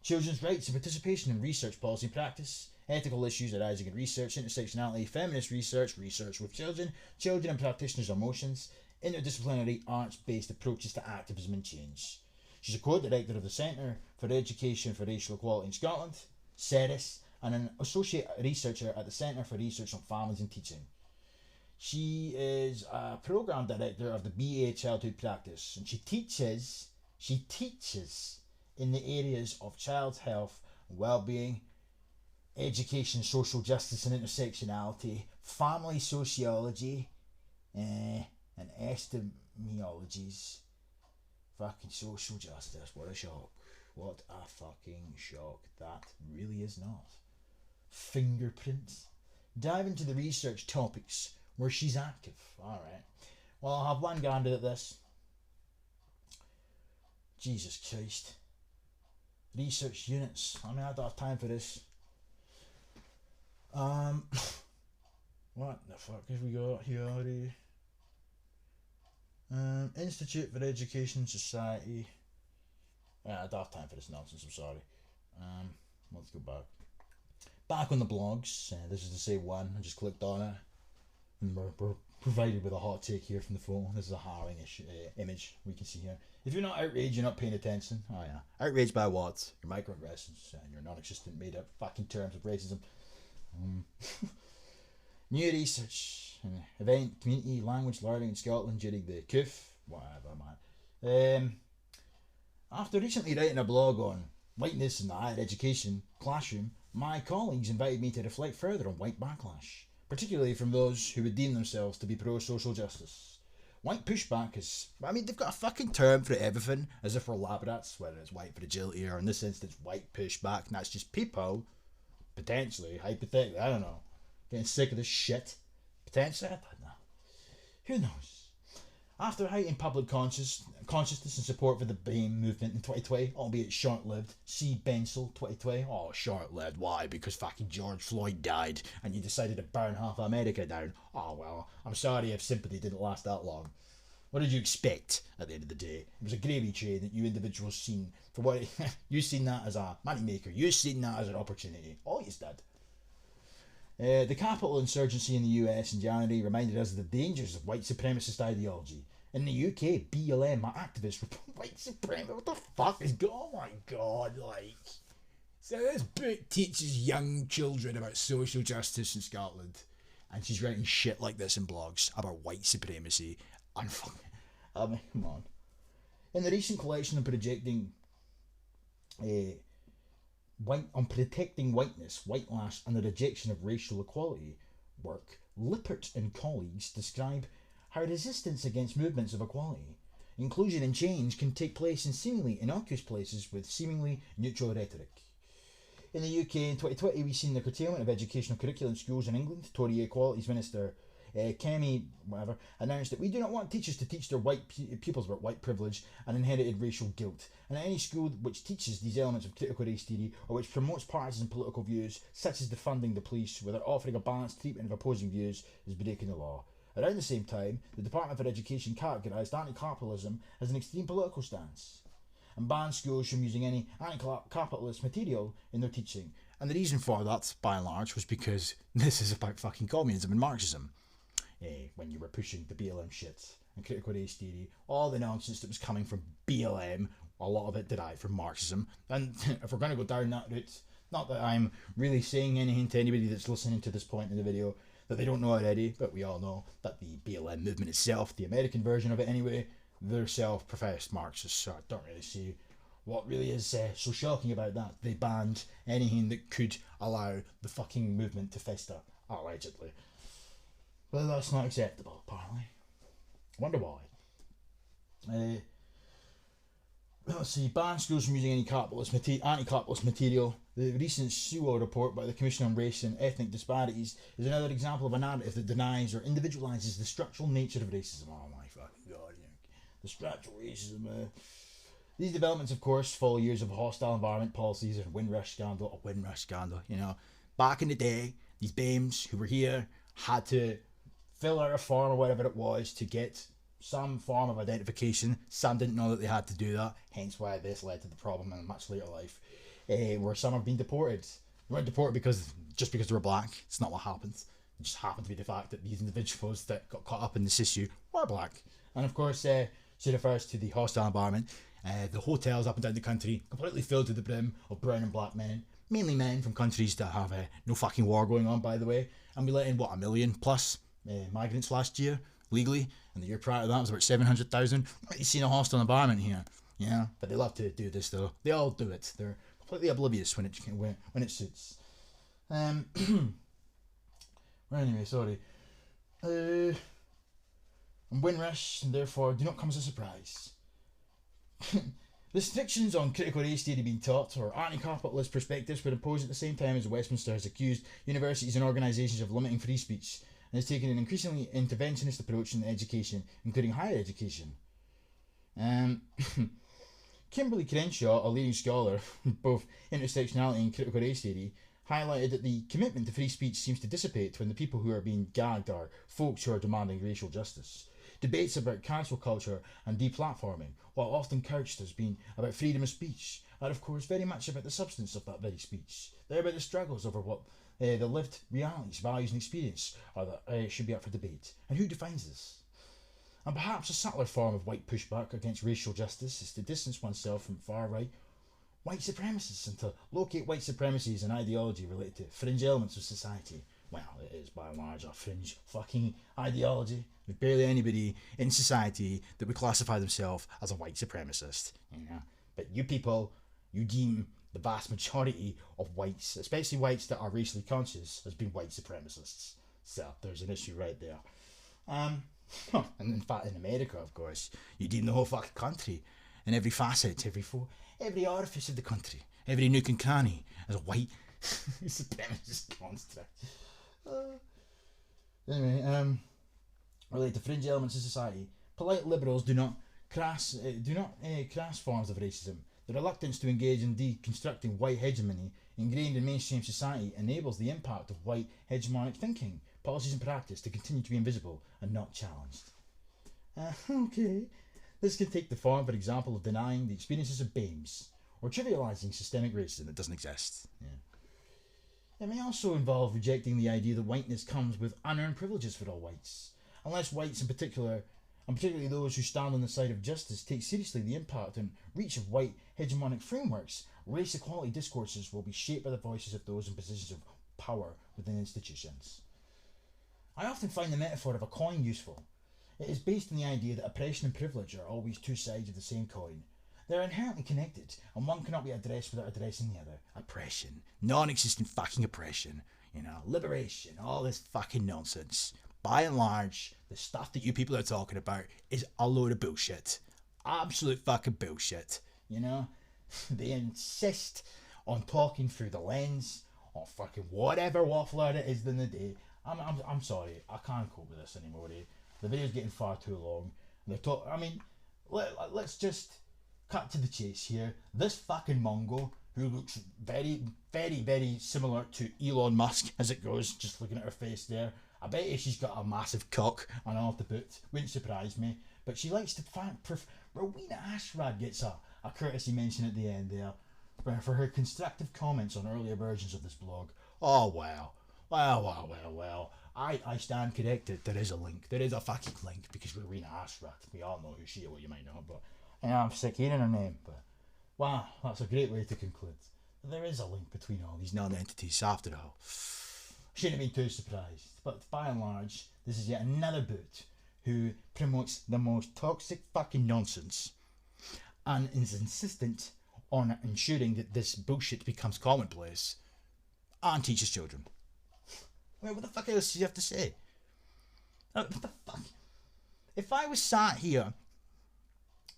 Children's rights and participation in research policy and practice. Ethical issues arising in research, intersectionality, feminist research, research with children and practitioners' emotions, interdisciplinary arts-based approaches to activism and change. She's a co-director of the Centre for Education for Racial Equality in Scotland, CERIS, and an associate researcher at the Centre for Research on Families and Teaching. She is a programme director of the BA Childhood Practice, and she teaches in the areas of child health and well-being, education, social justice and intersectionality, family sociology, and epistemologies. Fucking social justice, what a shock. What a fucking shock. That really is not. Fingerprints. Dive into the research topics where she's active. Alright. Well, I'll have one gander at this. Jesus Christ. research units. I mean, I don't have time for this. What the fuck have we got here? Institute for Education Society. I don't have time for this nonsense, I'm sorry. Let's go back. Back on the blogs. This is the same one. I just clicked on it. And we're provided with a hot take here from the phone. This is a harrowing image we can see here. If you're not outraged, you're not paying attention. Oh yeah. Outraged by what? Your microaggressions and your non-existent made up fucking terms of racism. New research. Event, community, language learning in Scotland during the CUF. Whatever, man. After recently writing a blog on whiteness in the higher education classroom, my colleagues invited me to reflect further on white backlash, particularly from those who would deem themselves to be pro-social justice. White pushback is, I mean, they've got a fucking term for everything, as if we're lab rats, whether it's white fragility or in this instance white pushback, and that's just people, potentially, hypothetically, I don't know, getting sick of this shit. Potentially, I don't know. Who knows? After heightened public consciousness and support for the BAME movement in 2020, albeit short-lived, see Bensel 2020. Oh, short-lived. Why? Because fucking George Floyd died and you decided to burn half America down. Oh, well, I'm sorry if sympathy didn't last that long. What did you expect at the end of the day? It was a gravy train that you individuals seen for what you seen that as a money maker. You seen that as an opportunity. All you did. The Capitol insurgency in the US in January reminded us of the dangers of white supremacist ideology. In the UK, BLM activists report white supremacy. What the fuck is going on? Oh my god, like. So this book teaches young children about social justice in Scotland. And she's writing shit like this in blogs about white supremacy. I mean, come on. In the recent collection of projecting on protecting whiteness, whitelash, and the rejection of racial equality work, Lippert and colleagues describe how resistance against movements of equality, inclusion and change can take place in seemingly innocuous places with seemingly neutral rhetoric. In the UK in 2020, we've seen the curtailment of educational curriculum in schools in England. Tory Equalities Minister Kemi announced that we do not want teachers to teach their white pupils about white privilege and inherited racial guilt, and any school which teaches these elements of critical race theory or which promotes partisan political views, such as defunding the police without offering a balanced treatment of opposing views, is breaking the law. Around the same time, the Department for Education categorised anti-capitalism as an extreme political stance and banned schools from using any anti-capitalist material in their teaching. And the reason for that, by and large, was because this is about fucking communism and Marxism. When you were pushing the BLM shit and critical race theory, all the nonsense that was coming from BLM, a lot of it derived from Marxism. And if we're going to go down that route, not that I'm really saying anything to anybody that's listening to this point in the video that they don't know already, but we all know that the BLM movement itself, the American version of it anyway, they're self-professed Marxists, so I don't really see what really is so shocking about that. They banned anything that could allow the fucking movement to fester, allegedly. But that's not acceptable, apparently. Wonder why. Let's see, ban schools from using any anti-capitalist material. The recent SUO report by the Commission on Race and Ethnic Disparities is another example of a narrative that denies or individualises the structural nature of racism. Oh my fucking god, the structural racism. These developments, of course, follow years of hostile environment policies and Windrush scandal. Back in the day, these BAMEs who were here had to fill out a form or whatever it was to get some form of identification. Some didn't know that they had to do that, hence why this led to the problem in a much later life, where some have been deported. They weren't deported because they were black. It's not what happened. It just happened to be the fact that these individuals that got caught up in this issue were black. And of course, she refers to the hostile environment. The hotels up and down the country completely filled to the brim of brown and black men, mainly men from countries that have no fucking war going on, by the way. And we let in, 1 million plus migrants last year, legally, and the year prior to that was about 700,000. You've seen a hostile environment here, yeah. But they love to do this though. They all do it. They're completely oblivious when it suits. Well, anyway, sorry. And Windrush, and therefore, do not come as a surprise. Restrictions on critical race theory being taught or anti-capitalist perspectives were imposed at the same time as Westminster has accused universities and organisations of limiting free speech and has taken an increasingly interventionist approach in education, including higher education. Kimberly Crenshaw, a leading scholar in both intersectionality and critical race theory, highlighted that the commitment to free speech seems to dissipate when the people who are being gagged are folks who are demanding racial justice. Debates about cancel culture and deplatforming, while often couched as being about freedom of speech, are of course very much about the substance of that very speech. They're about the struggles over what the lived realities, values and experience are that should be up for debate. And who defines this? And perhaps a subtler form of white pushback against racial justice is to distance oneself from far-right white supremacists and to locate white supremacy as an ideology related to fringe elements of society. Well, it is by and large a fringe fucking ideology. There's barely anybody in society that would classify themselves as a white supremacist, you know. But you people, you deem the vast majority of whites, especially whites that are racially conscious, as being white supremacists. So there's an issue right there. And in fact, in America, of course, you deem the whole fucking country and every facet, every orifice of the country, every nook and cranny as a white supremacist construct. Anyway, related to fringe elements of society, polite liberals do not crass forms of racism. The reluctance to engage in deconstructing white hegemony ingrained in mainstream society enables the impact of white hegemonic thinking, policies and practice to continue to be invisible and not challenged. Okay. This can take the form, for example, of denying the experiences of BAMEs, or trivialising systemic racism that doesn't exist. Yeah. It may also involve rejecting the idea that whiteness comes with unearned privileges for all whites, unless whites in particular, and particularly those who stand on the side of justice, take seriously the impact and reach of white hegemonic frameworks. Race equality discourses will be shaped by the voices of those in positions of power within institutions. I often find the metaphor of a coin useful. It is based on the idea that oppression and privilege are always two sides of the same coin. They are inherently connected, and one cannot be addressed without addressing the other. Oppression. Non-existent fucking oppression. You know, liberation. All this fucking nonsense. By and large, the stuff that you people are talking about is a load of bullshit. Absolute fucking bullshit. You know? They insist on talking through the lens of fucking whatever waffler it is in the day. I'm sorry. I can't cope with this anymore, eh? The video's getting far too long. Let's just cut to the chase here. This fucking Mongo, who looks very, very, very similar to Elon Musk as it goes, just looking at her face there. I bet you she's got a massive cock and all to boot. Wouldn't surprise me. But she likes to Rowena Ashrad gets a courtesy mention at the end there for her constructive comments on earlier versions of this blog. Oh wow. Well. I stand corrected. There is a link. There is a fucking link because Rowena Ashrad. We all know who she is. Well, you might know, but I'm sick hearing her name. But wow, that's a great way to conclude. There is a link between all these non-entities after all. Shouldn't have been too surprised. But by and large, this is yet another boot who promotes the most toxic fucking nonsense and is insistent on ensuring that this bullshit becomes commonplace and teaches children. What the fuck else do you have to say? What the fuck? If I was sat here,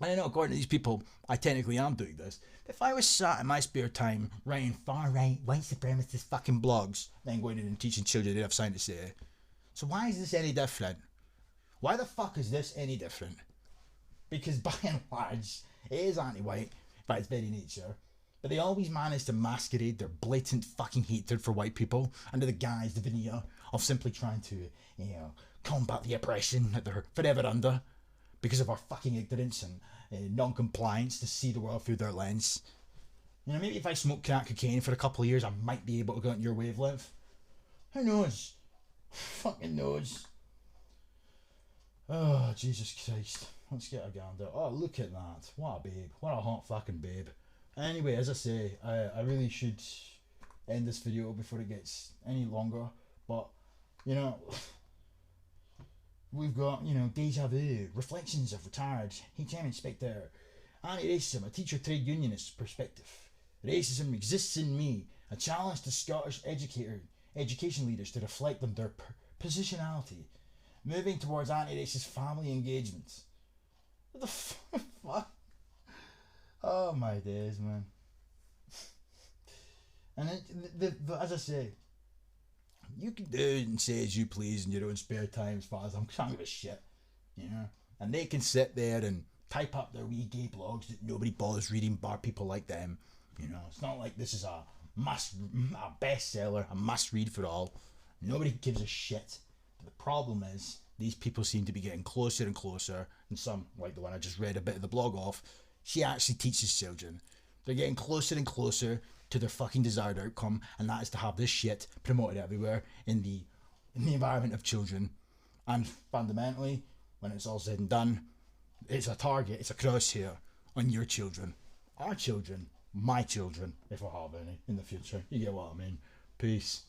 I don't know, according to these people, I technically am doing this. If I was sat in my spare time writing far-right, white supremacist fucking blogs, then going in and teaching children they have something to say. So why is this any different? Why the fuck is this any different? Because by and large, it is anti-white by its very nature. But they always manage to masquerade their blatant fucking hatred for white people under the guise, the veneer of simply trying to, combat the oppression that they're forever under because of our fucking ignorance and non-compliance to see the world through their lens. Maybe if I smoke crack cocaine for a couple of years, I might be able to go on your wavelength. Who knows? Fucking knows. Oh, Jesus Christ. Let's get a gander. Oh, look at that. What a babe. What a hot fucking babe. Anyway, as I say, I really should end this video before it gets any longer, but, we've got, Deja Vu, Reflections of Retired HM Inspector, Anti-Racism, a teacher trade unionist perspective, Racism Exists in Me, a challenge to Scottish education leaders to reflect on their positionality, moving towards anti-racist family engagement. What the fuck? Oh my days, man. And as I say, you can do and say as you please in your own spare time as far as I'm trying to give a shit, And they can sit there and type up their wee gay blogs that nobody bothers reading bar people like them. You know, it's not like this is a bestseller, a must read for all. Nobody gives a shit. But the problem is these people seem to be getting closer and closer, and some, like the one I just read a bit of the blog off, she actually teaches children. They're getting closer and closer to their fucking desired outcome, and that is to have this shit promoted everywhere in the environment of children. And fundamentally, when it's all said and done, it's a target, it's a crosshair on your children, our children, my children, if I have any in the future. You get what I mean? Peace.